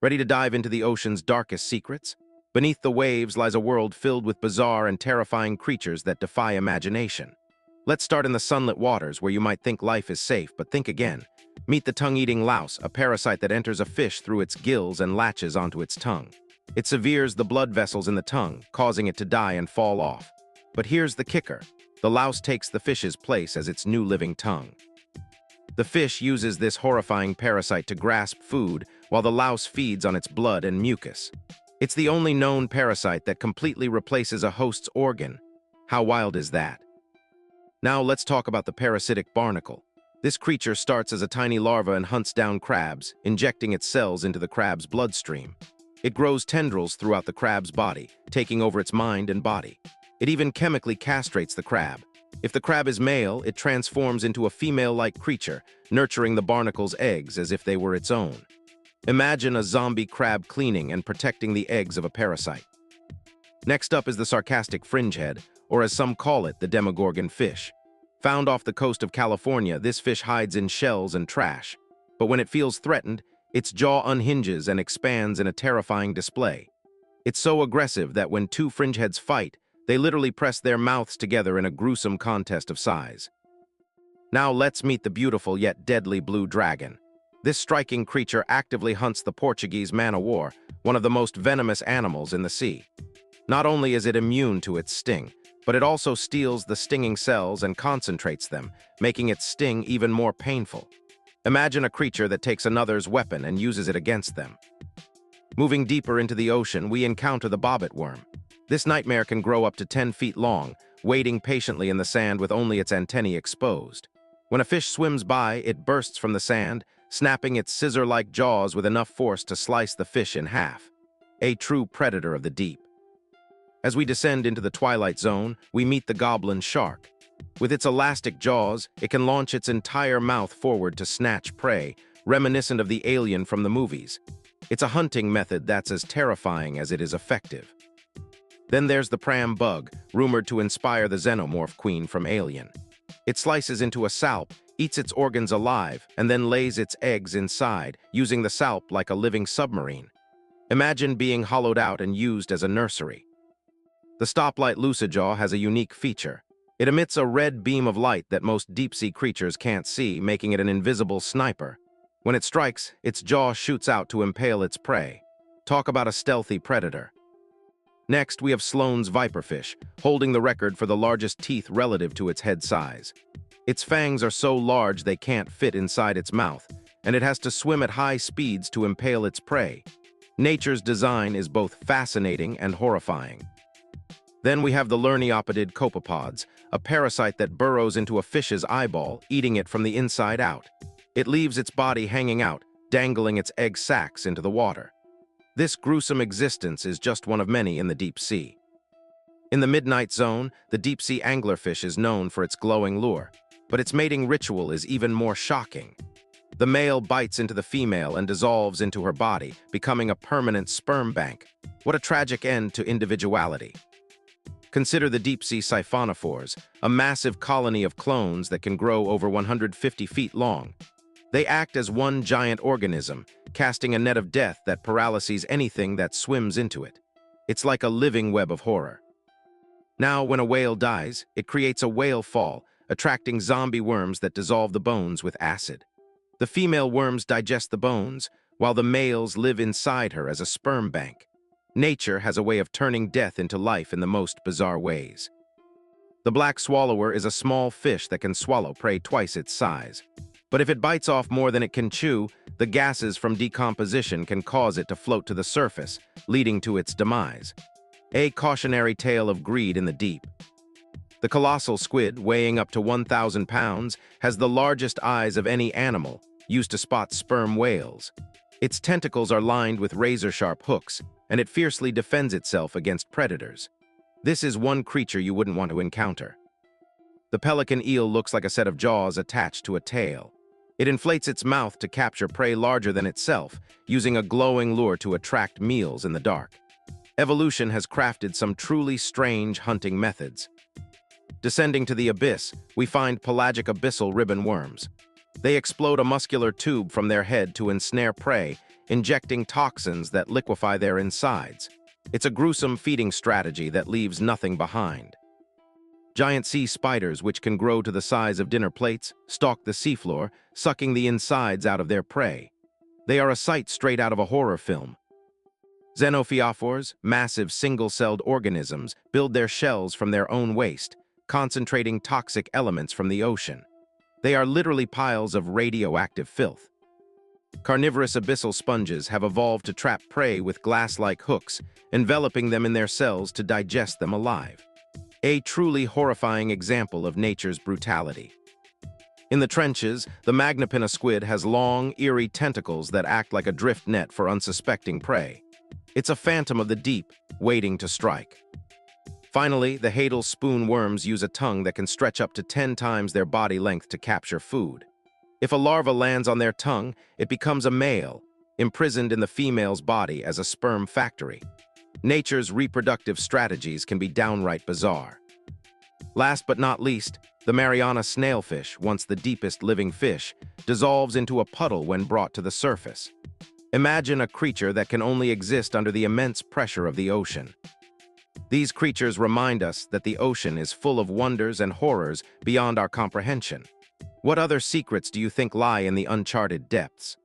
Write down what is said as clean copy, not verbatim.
Ready to dive into the ocean's darkest secrets? Beneath the waves lies a world filled with bizarre and terrifying creatures that defy imagination. Let's start in the sunlit waters where you might think life is safe, but think again. Meet the tongue-eating louse, a parasite that enters a fish through its gills and latches onto its tongue. It severes the blood vessels in the tongue, causing it to die and fall off. But here's the kicker. The louse takes the fish's place as its new living tongue. The fish uses this horrifying parasite to grasp food, while the louse feeds on its blood and mucus. It's the only known parasite that completely replaces a host's organ. How wild is that? Now let's talk about the parasitic barnacle. This creature starts as a tiny larva and hunts down crabs, injecting its cells into the crab's bloodstream. It grows tendrils throughout the crab's body, taking over its mind and body. It even chemically castrates the crab. If the crab is male, it transforms into a female-like creature, nurturing the barnacle's eggs as if they were its own. Imagine a zombie crab cleaning and protecting the eggs of a parasite. Next up is the sarcastic fringehead, or as some call it, the Demogorgon fish. Found off the coast of California, this fish hides in shells and trash. But when it feels threatened, its jaw unhinges and expands in a terrifying display. It's so aggressive that when two fringeheads fight, they literally press their mouths together in a gruesome contest of size. Now let's meet the beautiful yet deadly blue dragon. This striking creature actively hunts the Portuguese man-o-war, one of the most venomous animals in the sea. Not only is it immune to its sting, but it also steals the stinging cells and concentrates them, making its sting even more painful. Imagine a creature that takes another's weapon and uses it against them. Moving deeper into the ocean, we encounter the bobbit worm. This nightmare can grow up to 10 feet long, waiting patiently in the sand with only its antennae exposed. When a fish swims by, it bursts from the sand, snapping its scissor-like jaws with enough force to slice the fish in half. A true predator of the deep. As we descend into the twilight zone, we meet the goblin shark. With its elastic jaws, it can launch its entire mouth forward to snatch prey, reminiscent of the alien from the movies. It's a hunting method that's as terrifying as it is effective. Then there's the pram bug, rumored to inspire the xenomorph queen from Alien. It slices into a salp, eats its organs alive, and then lays its eggs inside, using the salp like a living submarine. Imagine being hollowed out and used as a nursery. The stoplight lucijaw has a unique feature. It emits a red beam of light that most deep-sea creatures can't see, making it an invisible sniper. When it strikes, its jaw shoots out to impale its prey. Talk about a stealthy predator. Next, we have Sloane's viperfish, holding the record for the largest teeth relative to its head size. Its fangs are so large they can't fit inside its mouth, and it has to swim at high speeds to impale its prey. Nature's design is both fascinating and horrifying. Then we have the Lerniopoid copepods, a parasite that burrows into a fish's eyeball, eating it from the inside out. It leaves its body hanging out, dangling its egg sacs into the water. This gruesome existence is just one of many in the deep sea. In the midnight zone, the deep-sea anglerfish is known for its glowing lure, but its mating ritual is even more shocking. The male bites into the female and dissolves into her body, becoming a permanent sperm bank. What a tragic end to individuality. Consider the deep-sea siphonophores, a massive colony of clones that can grow over 150 feet long. They act as one giant organism, casting a net of death that paralyses anything that swims into it. It's like a living web of horror. Now, when a whale dies, it creates a whale fall, attracting zombie worms that dissolve the bones with acid. The female worms digest the bones, while the males live inside her as a sperm bank. Nature has a way of turning death into life in the most bizarre ways. The black swallower is a small fish that can swallow prey twice its size. But if it bites off more than it can chew, the gases from decomposition can cause it to float to the surface, leading to its demise. A cautionary tale of greed in the deep. The colossal squid, weighing up to 1,000 pounds, has the largest eyes of any animal, used to spot sperm whales. Its tentacles are lined with razor-sharp hooks, and it fiercely defends itself against predators. This is one creature you wouldn't want to encounter. The pelican eel looks like a set of jaws attached to a tail. It inflates its mouth to capture prey larger than itself, using a glowing lure to attract meals in the dark. Evolution has crafted some truly strange hunting methods. Descending to the abyss, we find pelagic abyssal ribbon worms. They explode a muscular tube from their head to ensnare prey, injecting toxins that liquefy their insides. It's a gruesome feeding strategy that leaves nothing behind. Giant sea spiders, which can grow to the size of dinner plates, stalk the seafloor, sucking the insides out of their prey. They are a sight straight out of a horror film. Xenophyophores, massive single-celled organisms, build their shells from their own waste, concentrating toxic elements from the ocean. They are literally piles of radioactive filth. Carnivorous abyssal sponges have evolved to trap prey with glass-like hooks, enveloping them in their cells to digest them alive. A truly horrifying example of nature's brutality. In the trenches, the Magnapinna squid has long, eerie tentacles that act like a drift net for unsuspecting prey. It's a phantom of the deep, waiting to strike. Finally, the Hadal spoon worms use a tongue that can stretch up to 10 times their body length to capture food. If a larva lands on their tongue, it becomes a male, imprisoned in the female's body as a sperm factory. Nature's reproductive strategies can be downright bizarre. Last but not least, the Mariana snailfish, once the deepest living fish, dissolves into a puddle when brought to the surface. Imagine a creature that can only exist under the immense pressure of the ocean. These creatures remind us that the ocean is full of wonders and horrors beyond our comprehension. What other secrets do you think lie in the uncharted depths?